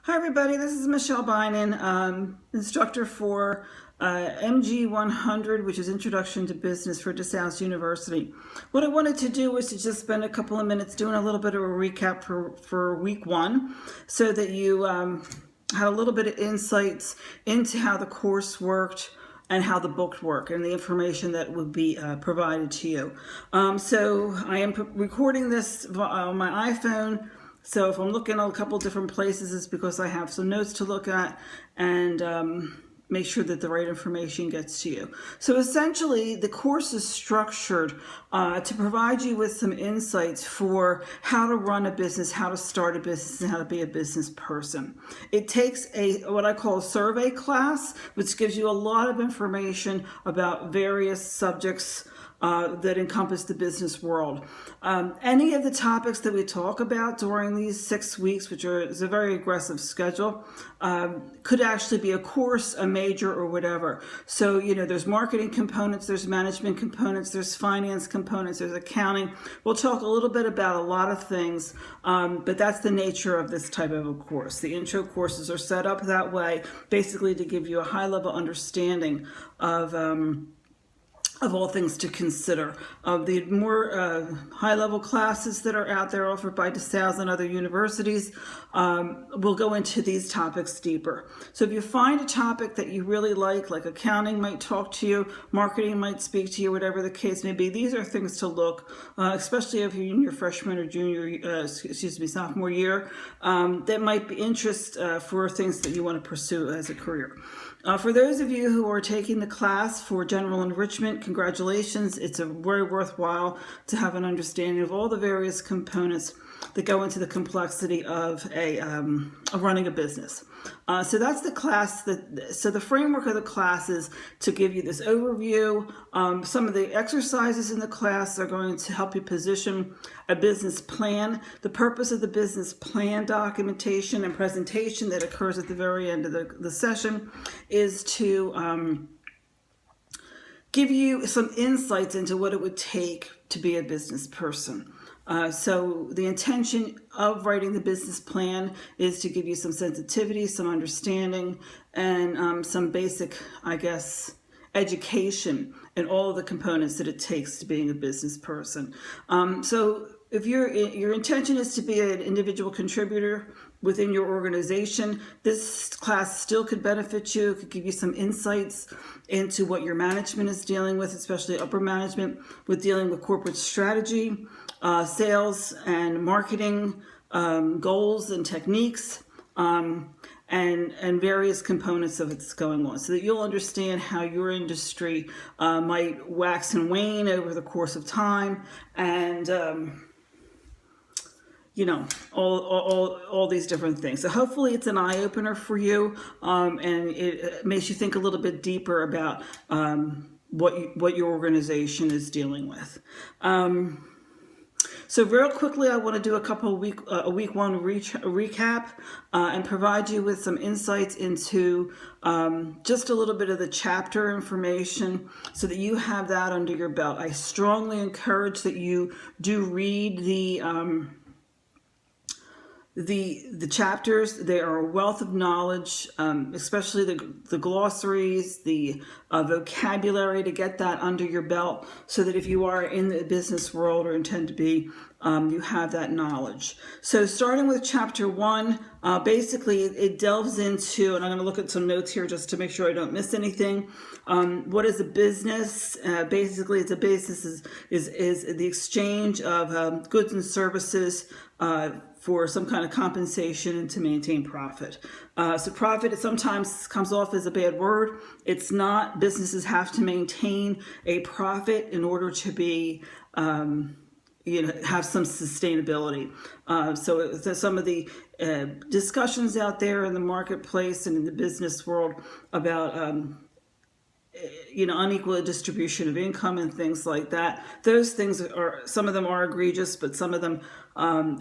Hi everybody, this is Michelle Bynan, instructor for MG 100, which is Introduction to Business for DeSales University. What I wanted to do was to just spend a couple of minutes doing a little bit of a recap for week one so that you had a little bit of insights into how the course worked and how the book work and the information that would be provided to you. So I am recording this on my iPhone. So if I'm looking at a couple different places, it's because I have some notes to look at and make sure that the right information gets to you. So essentially, the course is structured to provide you with some insights for how to run a business, how to start a business, and how to be a business person. It takes what I call a survey class, which gives you a lot of information about various subjects that encompass the business world. Any of the topics that we talk about during these 6 weeks, which is a very aggressive schedule, could actually be a course, a major, or whatever. So, there's marketing components, there's management components, there's finance components, there's accounting. We'll talk a little bit about a lot of things, but that's the nature of this type of a course. The intro courses are set up that way, basically to give you a high-level understanding of all things to consider. The more high-level classes that are out there offered by DeSales and other universities will go into these topics deeper. So if you find a topic that you really like accounting might talk to you, marketing might speak to you, whatever the case may be, these are things to look, especially if you're in your freshman or sophomore year, that might be interest for things that you want to pursue as a career. For those of you who are taking the class for general enrichment, congratulations. It's a very worthwhile to have an understanding of all the various components that go into the complexity of running a business. So that's the class. So the framework of the class is to give you this overview. Some of the exercises in the class are going to help you position a business plan. The purpose of the business plan documentation and presentation that occurs at the very end of the session is to give you some insights into what it would take to be a business person. So the intention of writing the business plan is to give you some sensitivity, some understanding, and some basic, education in all of the components that it takes to being a business person. So if your intention is to be an individual contributor within your organization, this class still could benefit you. It could give you some insights into what your management is dealing with, especially upper management, with dealing with corporate strategy, sales and marketing, goals and techniques, and various components of what's going on, so that you'll understand how your industry might wax and wane over the course of time, and all these different things. So hopefully it's an eye-opener for you, and it makes you think a little bit deeper about what your organization is dealing with. So real quickly, I want to do a week one recap and provide you with some insights into just a little bit of the chapter information so that you have that under your belt. I strongly encourage that you do read the chapters. They are a wealth of knowledge, especially the glossaries, the vocabulary, to get that under your belt so that if you are in the business world or intend to be, you have that knowledge. So starting with chapter 1, basically it delves into, and I'm going to look at some notes here just to make sure I don't miss anything. What is a business? Basically, it's a business is the exchange of goods and services for some kind of compensation and to maintain profit. So profit sometimes comes off as a bad word. It's not. Businesses have to maintain a profit in order to be, have some sustainability. So some of the discussions out there in the marketplace and in the business world about unequal distribution of income and things like that. Those things some of them are egregious, but some of them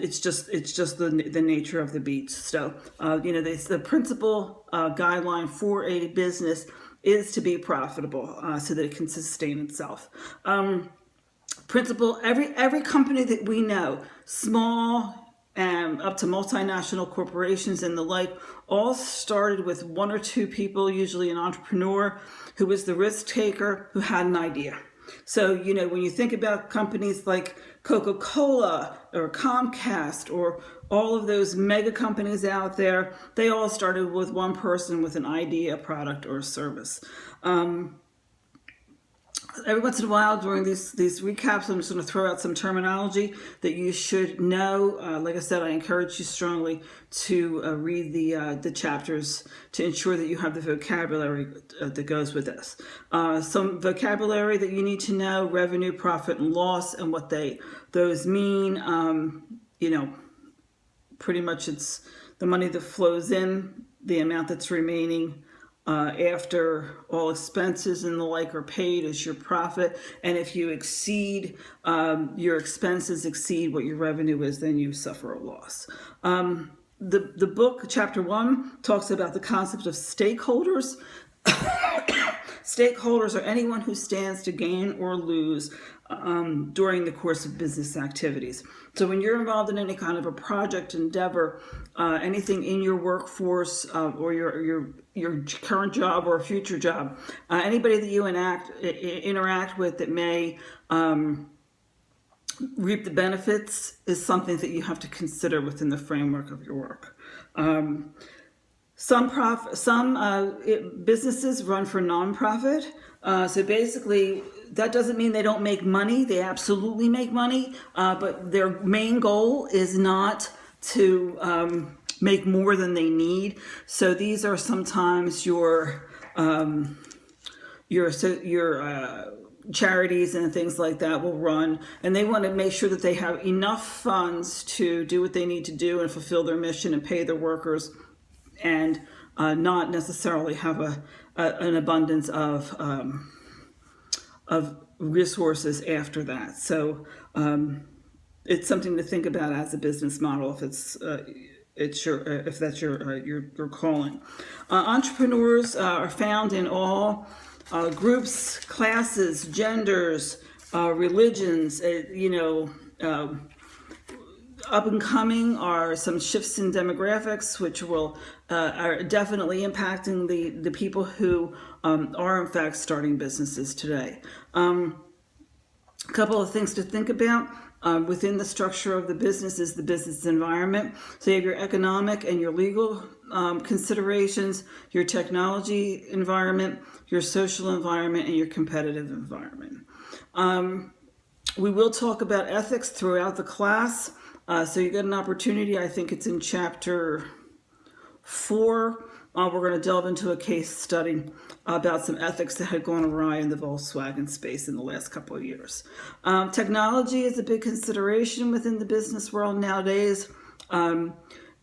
it's just the nature of the beast. So the principal guideline for a business is to be profitable so that it can sustain itself. Every company that we know, small, and up to multinational corporations and the like, all started with one or two people, usually an entrepreneur, who was the risk taker, who had an idea. So, when you think about companies like Coca-Cola or Comcast or all of those mega companies out there, they all started with one person with an idea, a product, or a service. Every once in a while during these recaps, I'm just going to throw out some terminology that you should know. Like I said, I encourage you strongly to read the chapters to ensure that you have the vocabulary that goes with this. Some vocabulary that you need to know: revenue, profit, and loss, and what those mean. Pretty much it's the money that flows in, the amount that's remaining after all expenses and the like are paid is your profit. And if you exceed, your expenses exceed what your revenue is, then you suffer a loss. The book, chapter 1, talks about the concept of stakeholders. Stakeholders are anyone who stands to gain or lose during the course of business activities. So when you're involved in any kind of a project endeavor, anything in your workforce or your current job or future job, anybody that you interact with that may reap the benefits is something that you have to consider within the framework of your work. Some businesses run for nonprofit. So basically, that doesn't mean they don't make money. They absolutely make money, but their main goal is not to make more than they need. So these are sometimes your charities and things like that will run, and they want to make sure that they have enough funds to do what they need to do and fulfill their mission and pay their workers, and not necessarily have an abundance of resources after that. So it's something to think about as a business model if that's your calling. Entrepreneurs are found in all groups, classes, genders, religions. Up and coming are some shifts in demographics, which are definitely impacting the people who are in fact starting businesses today. A couple of things to think about within the structure of the business is the business environment. So you have your economic and your legal considerations, your technology environment, your social environment, and your competitive environment. We will talk about ethics throughout the class. So you get an opportunity, I think it's in chapter 4. We're going to delve into a case study about some ethics that had gone awry in the Volkswagen space in the last couple of years. Technology is a big consideration within the business world nowadays. The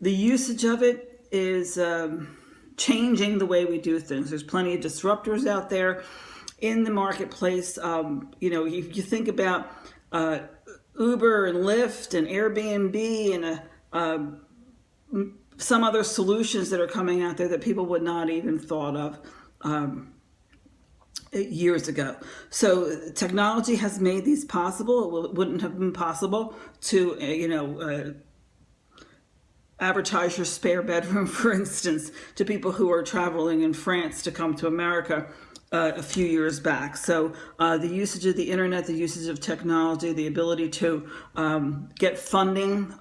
usage of it is changing the way we do things. There's plenty of disruptors out there in the marketplace. You think about Uber and Lyft and Airbnb and some other solutions that are coming out there that people would not even thought of years ago. So technology has made these possible. It wouldn't have been possible to advertise your spare bedroom, for instance, to people who are traveling in France to come to America a few years back. So the usage of the internet, the usage of technology, the ability to get funding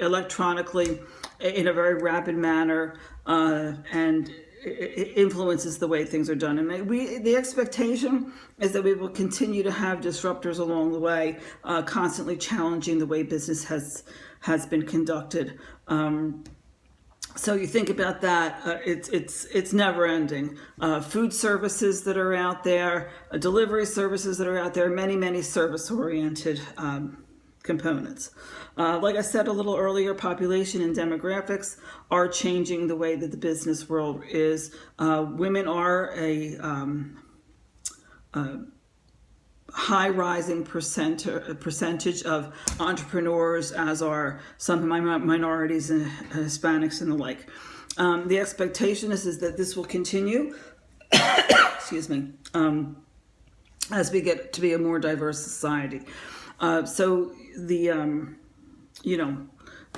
electronically in a very rapid manner, and it influences the way things are done. And the expectation is that we will continue to have disruptors along the way, constantly challenging the way business has been conducted. So you think about that, it's never ending. Food services that are out there, delivery services that are out there, many service-oriented components. Like I said a little earlier, population and demographics are changing the way that the business world is. Women are a high-rising percentage of entrepreneurs, as are some minorities and Hispanics and the like. The expectation is that this will continue, excuse me, as we get to be a more diverse society. So the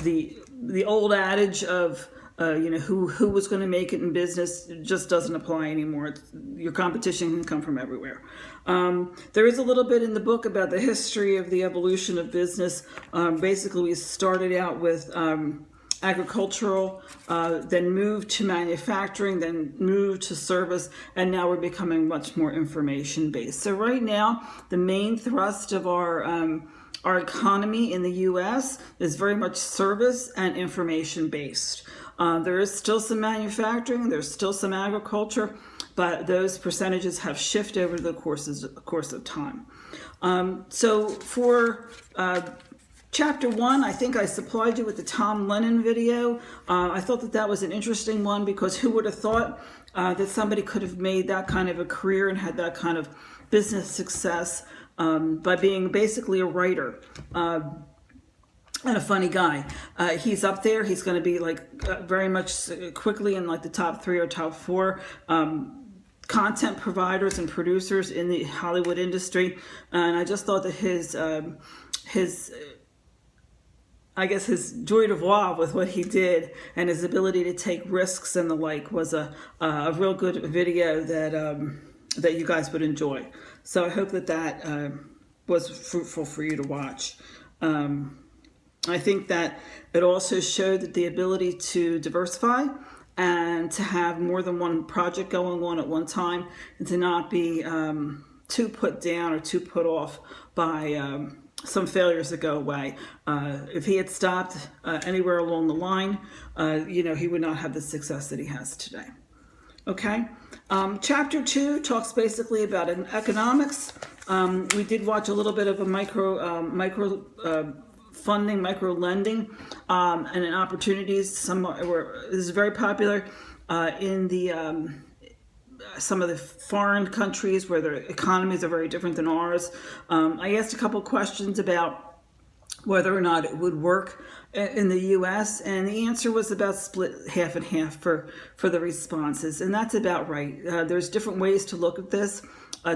the old adage of who was going to make it in business just doesn't apply anymore. Your competition can come from everywhere. There is a little bit in the book about the history of the evolution of business. Basically, we started out with agricultural, then moved to manufacturing, then moved to service, and now we're becoming much more information based. So right now, the main thrust of our economy in the U.S. is very much service and information based. There is still some manufacturing, there's still some agriculture, but those percentages have shifted over the course of time. So for Chapter 1, I think I supplied you with the Tom Lennon video. I thought that was an interesting one because who would have thought that somebody could have made that kind of a career and had that kind of business success by being basically a writer. And a funny guy. He's up there. He's going to be very much quickly in the top 3 or top 4 content providers and producers in the Hollywood industry. And I just thought that his joie de vivre with what he did and his ability to take risks and the like was a real good video that you guys would enjoy. So I hope that was fruitful for you to watch. I think that it also showed that the ability to diversify and to have more than one project going on at one time and to not be too put down or too put off by some failures that go away. If he had stopped anywhere along the line, he would not have the success that he has today. Okay. Chapter 2 talks basically about economics. We did watch a little bit of a micro funding, micro lending, and in opportunities. This is very popular in the some of the foreign countries where their economies are very different than ours. I asked a couple questions about whether or not it would work in the U.S., and the answer was about split half and half for the responses, and that's about right. There's different ways to look at this.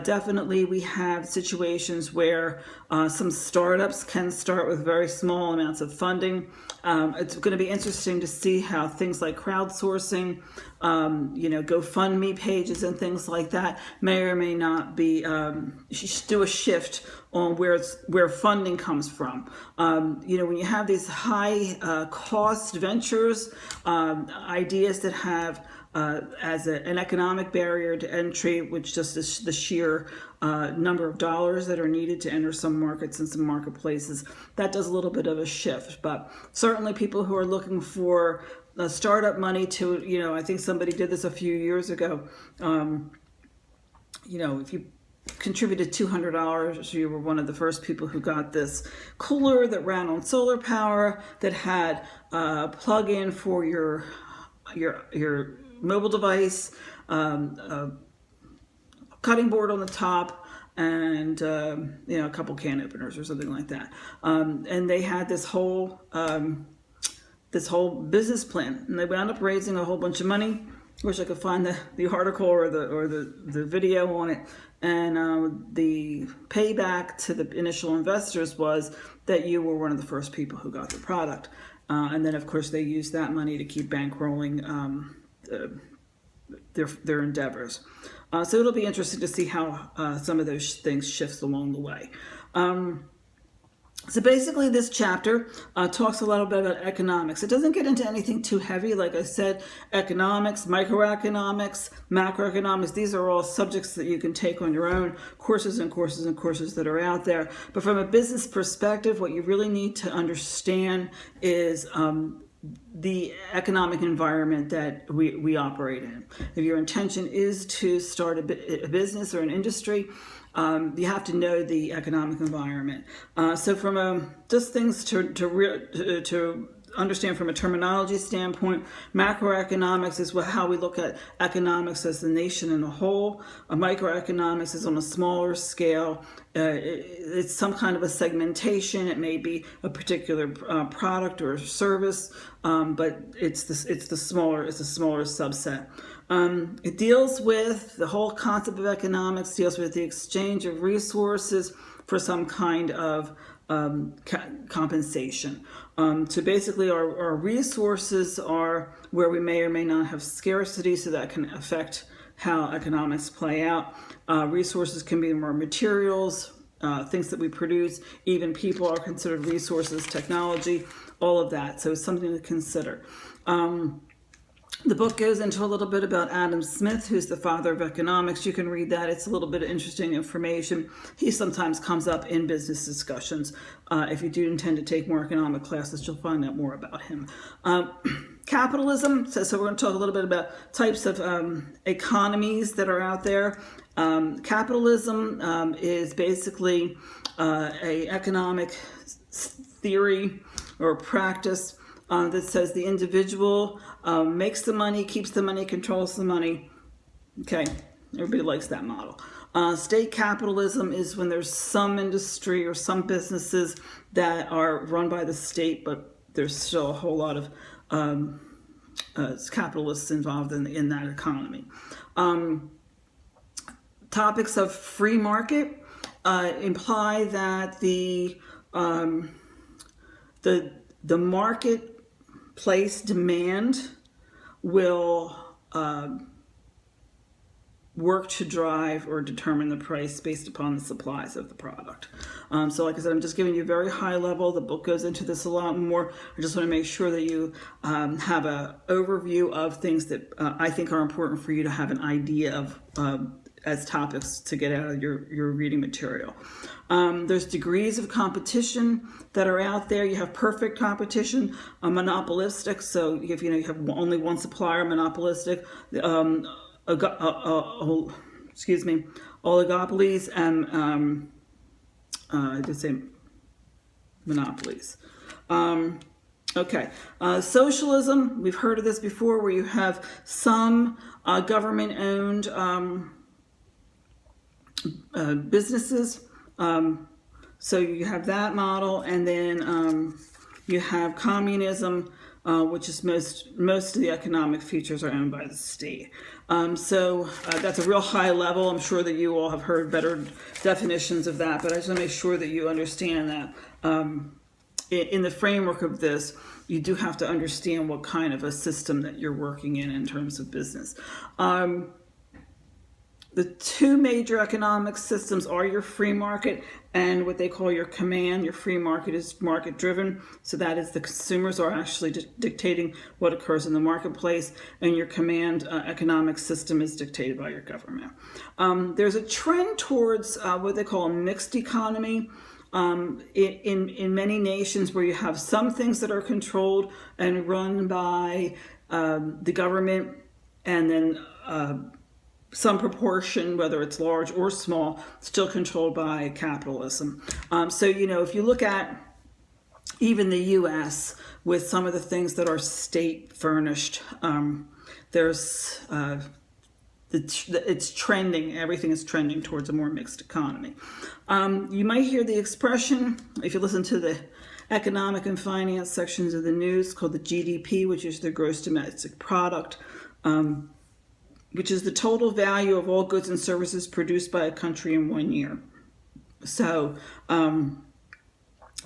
Definitely we have situations where some startups can start with very small amounts of funding. It's going to be interesting to see how things like crowdsourcing, GoFundMe pages and things like that may or may not be do a shift on where funding comes from. When you have these high cost ventures, ideas that have as an economic barrier to entry, which just is the sheer number of dollars that are needed to enter some markets and some marketplaces, that does a little bit of a shift. But certainly people who are looking for startup money to, I think somebody did this a few years ago. If you contributed $200, you were one of the first people who got this cooler that ran on solar power, that had a plug-in for your mobile device, a cutting board on the top, and a couple can openers or something like that. And they had this whole business plan, and they wound up raising a whole bunch of money. Wish I could find the article or the video on it. And the payback to the initial investors was that you were one of the first people who got the product. And then, of course, they used that money to keep bankrolling their endeavors. So it'll be interesting to see how some of those things shifts along the way. So basically this chapter talks a little bit about economics. It doesn't get into anything too heavy. Like I said, economics, microeconomics, macroeconomics, these are all subjects that you can take on your own, courses and courses and courses that are out there. But from a business perspective, what you really need to understand is the economic environment that we operate in. If your intention is to start a business or an industry, you have to know the economic environment. So from just things to understand from a terminology standpoint, macroeconomics is how we look at economics as the nation in a whole. Microeconomics is on a smaller scale. It's some kind of a segmentation. It may be a particular product or service, but it's a smaller subset. It deals with the whole concept of economics, deals with the exchange of resources for some kind of compensation. So basically our resources are where we may or may not have scarcity, so that can affect how economics play out. Resources can be more materials, things that we produce, even people are considered resources, technology, all of that. So it's something to consider. The book goes into a little bit about Adam Smith, who's the father of economics. You can read that. It's a little bit of interesting information. He sometimes comes up in business discussions. If you do intend to take more economic classes, you'll find out more about him. Capitalism, so we're going to talk a little bit about types of economies that are out there. Capitalism is basically a economic theory or practice that says the individual makes the money, keeps the money, controls the money. Okay, everybody likes that model. State capitalism is when there's some industry or some businesses that are run by the state, but there's still a whole lot of capitalists involved in that economy. Topics of free market imply that the marketplace demand will work to drive or determine the price based upon the supplies of the product. So like I said, I'm just giving you very high level. The book goes into this a lot more. I just want to make sure that you have an overview of things that I think are important for you to have an idea of as topics to get out of your reading material. There's degrees of competition that are out there. You have perfect competition, monopolistic. So if you have only one supplier, monopolistic. Oligopolies and I did say monopolies. Socialism, we've heard of this before, where you have some government-owned businesses. So you have that model, and then you have communism, which is most of the economic features are owned by the state. So that's a real high level. I'm sure that you all have heard better definitions of that, but I just want to make sure that you understand that in the framework of this, you do have to understand what kind of a system that you're working in terms of business. The two major economic systems are your free market and what they call your command. Your free market is market driven, so that is the consumers are actually dictating what occurs in the marketplace, and your command economic system is dictated by your government. There's a trend towards what they call a mixed economy. In many nations where you have some things that are controlled and run by the government, and then some proportion, whether it's large or small, still controlled by capitalism. So, if you look at even the U.S. with some of the things that are state furnished, there's it's trending, everything is trending towards a more mixed economy. You might hear the expression, if you listen to the economic and finance sections of the news, called the GDP, which is the gross domestic product, which is the total value of all goods and services produced by a country in 1 year. So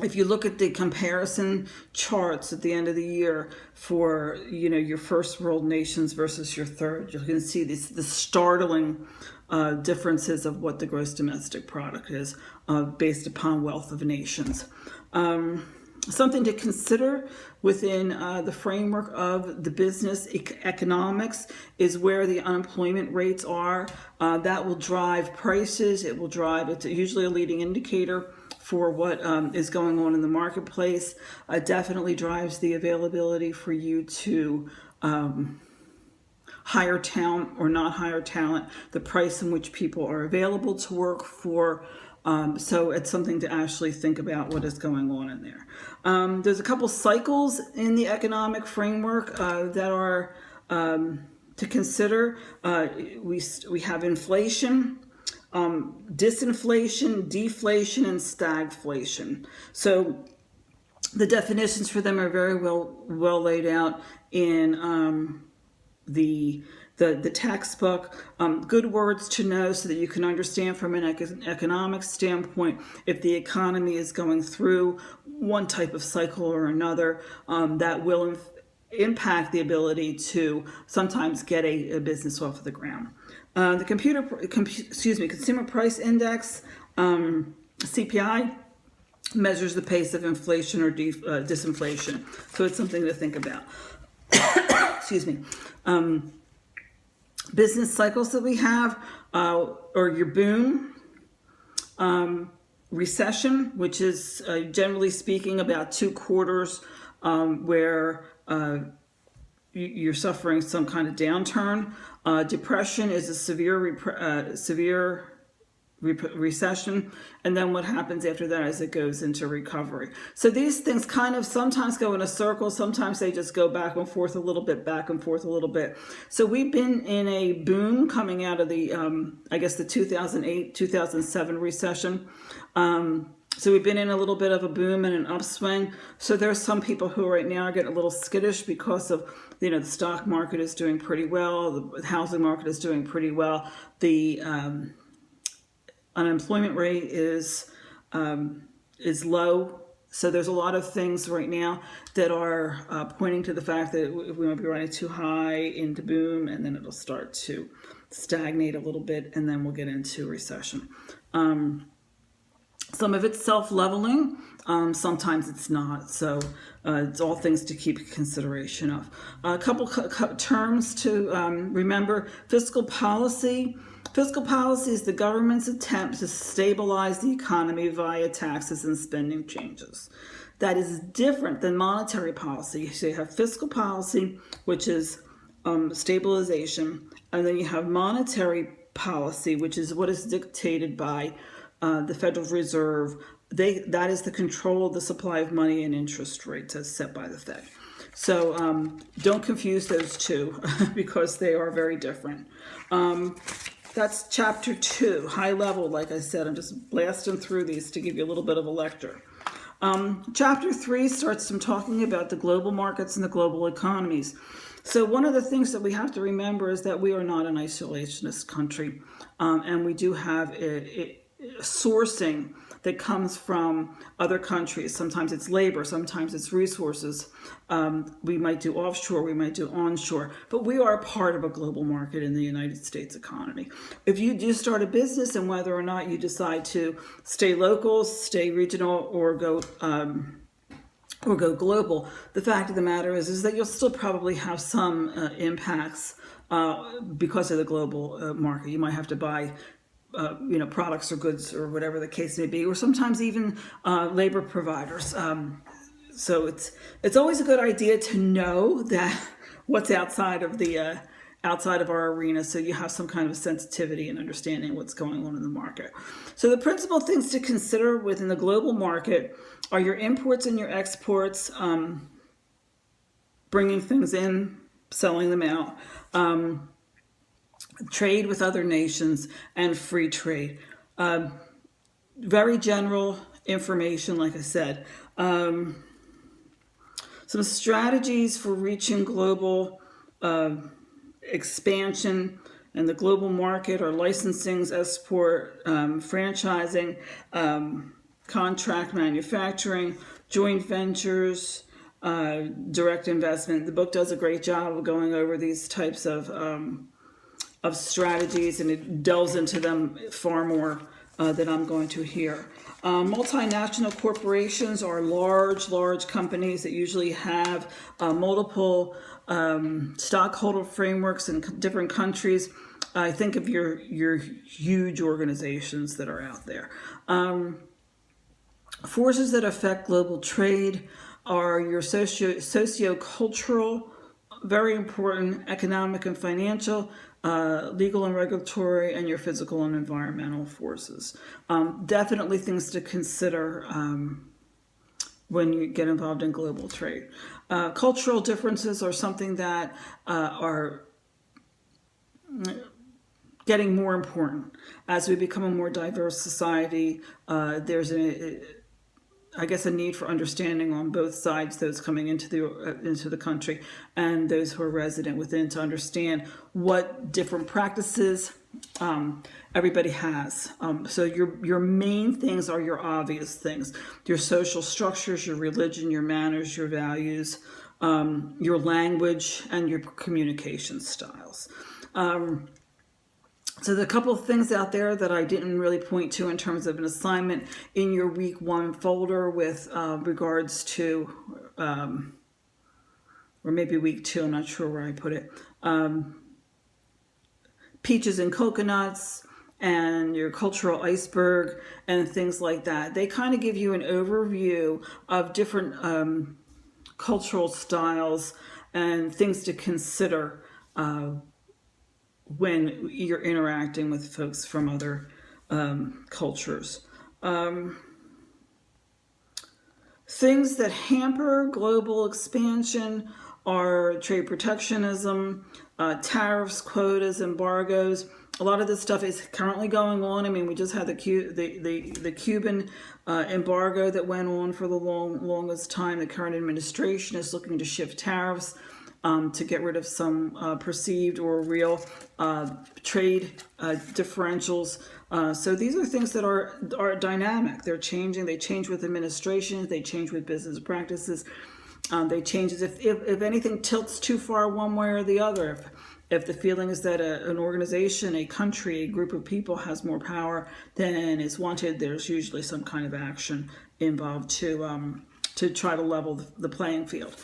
if you look at the comparison charts at the end of the year for your first world nations versus your third, you can see the startling differences of what the gross domestic product is based upon wealth of nations. Something to consider within the framework of the business economics is where the unemployment rates are. That will drive prices. It's usually a leading indicator for what is going on in the marketplace. Definitely drives the availability for you to hire talent or not hire talent, the price in which people are available to work for. So it's something to actually think about what is going on in there. There's a couple cycles in the economic framework that are to consider. We have inflation, disinflation, deflation, and stagflation. So the definitions for them are very well laid out in the the textbook, good words to know so that you can understand from an economic standpoint if the economy is going through one type of cycle or another, that will impact the ability to sometimes get a business off of the ground. The Consumer Price Index, CPI, measures the pace of inflation or disinflation. So it's something to think about. Excuse me. Business cycles that we have, or your boom, recession, which is generally speaking about 2 quarters where you're suffering some kind of downturn. Depression is a severe recession, and then what happens after that is it goes into recovery. So these things kind of sometimes go in a circle, sometimes they just go back and forth a little bit, back and forth a little bit. So we've been in a boom coming out of the, I guess the 2008, 2007 recession. So we've been in a little bit of a boom and an upswing. So there's some people who right now are getting a little skittish because of, the stock market is doing pretty well, the housing market is doing pretty well, the unemployment rate is low. So there's a lot of things right now that are pointing to the fact that we might be running too high into boom, and then it'll start to stagnate a little bit, and then we'll get into recession. Some of it's self-leveling, sometimes it's not. So it's all things to keep consideration of. A couple terms to remember. Fiscal policy. Fiscal policy is the government's attempt to stabilize the economy via taxes and spending changes. That is different than monetary policy. So you have fiscal policy, which is stabilization, and then you have monetary policy, which is what is dictated by the Federal Reserve. That is the control of the supply of money and interest rates as set by the Fed. So don't confuse those two because they are very different. That's chapter 2, high level. Like I said, I'm just blasting through these to give you a little bit of a lecture. Chapter 3 starts some talking about the global markets and the global economies. So one of the things that we have to remember is that we are not an isolationist country, and we do have a sourcing that comes from other countries. Sometimes it's labor, sometimes it's resources. We might do offshore, we might do onshore, but we are part of a global market in the United States economy. If you do start a business, and whether or not you decide to stay local, stay regional, or go global, the fact of the matter is that you'll still probably have some impacts because of the global market. You might have to buy products or goods or whatever the case may be, or sometimes even labor providers. So it's always a good idea to know that what's outside of our arena, so you have some kind of sensitivity and understanding what's going on in the market. So the principal things to consider within the global market are your imports and your exports, bringing things in, selling them out, trade with other nations, and free trade. Very general information, like I said. Some strategies for reaching global expansion and the global market are licensing, export, franchising, contract manufacturing, joint ventures, direct investment. The book does a great job of going over these types of strategies, and it delves into them far more than I'm going to here. Multinational corporations are large companies that usually have multiple stockholder frameworks in different countries. I think of your huge organizations that are out there. Forces that affect global trade are your socio-cultural, very important, economic and financial, legal and regulatory, and your physical and environmental forces. Definitely things to consider when you get involved in global trade. Cultural differences are something that are getting more important as we become a more diverse society. There's I guess, a need for understanding on both sides, those coming into the country and those who are resident within, to understand what different practices everybody has. So your main things are your obvious things: your social structures, your religion, your manners, your values, your language, and your communication styles. So there are a couple of things out there that I didn't really point to in terms of an assignment in your week 1 folder with regards to, or maybe week 2, I'm not sure where I put it, peaches and coconuts and your cultural iceberg and things like that. They kind of give you an overview of different cultural styles and things to consider when you're interacting with folks from other cultures. Things that hamper global expansion are trade protectionism, tariffs, quotas, embargoes. A lot of this stuff is currently going on. I mean, we just had the Cuban embargo that went on for the longest time. The current administration is looking to shift tariffs to get rid of some perceived or real trade differentials. So these are things that are dynamic. They're changing. They change with administrations. They change with business practices. They change if anything tilts too far one way or the other. If the feeling is that an organization, a country, a group of people has more power than is wanted, there's usually some kind of action involved to try to level the playing field.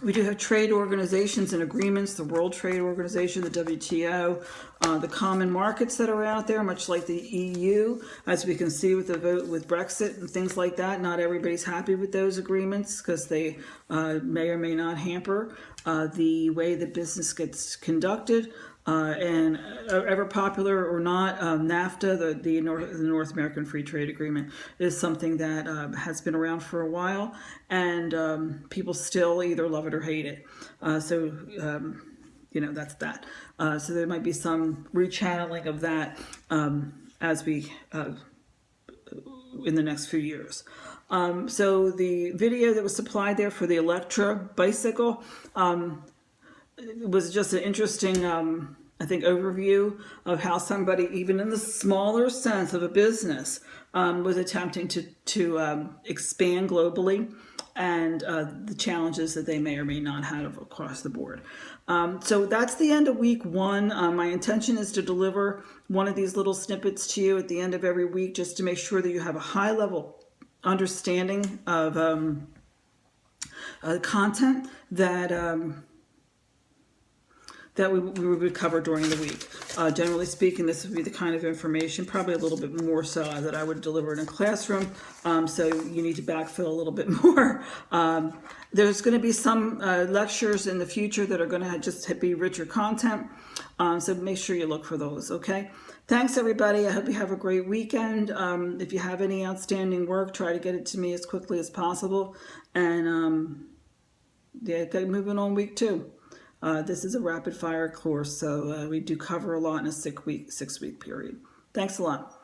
We do have trade organizations and agreements, the World Trade Organization, the WTO, the common markets that are out there, much like the EU, as we can see with the vote with Brexit and things like that. Not everybody's happy with those agreements because they may or may not hamper the way that business gets conducted. And ever popular or not, NAFTA, the North American Free Trade Agreement, is something that has been around for a while, and people still either love it or hate it. That's that. So there might be some rechanneling of that as we in the next few years. So the video that was supplied there for the Electra bicycle was just an interesting, I think, overview of how somebody, even in the smaller sense of a business, was attempting to expand globally, and the challenges that they may or may not have across the board. So that's the end of week 1. My intention is to deliver one of these little snippets to you at the end of every week, just to make sure that you have a high level understanding of content that we would cover during the week. Generally speaking, this would be the kind of information, probably a little bit more so, that I would deliver in a classroom. So you need to backfill a little bit more. There's going to be some lectures in the future that are going to just be richer content. So make sure you look for those, okay? Thanks, everybody. I hope you have a great weekend. If you have any outstanding work, try to get it to me as quickly as possible. And get moving on week 2. This is a rapid fire course, so we do cover a lot in a 6-week period. Thanks a lot.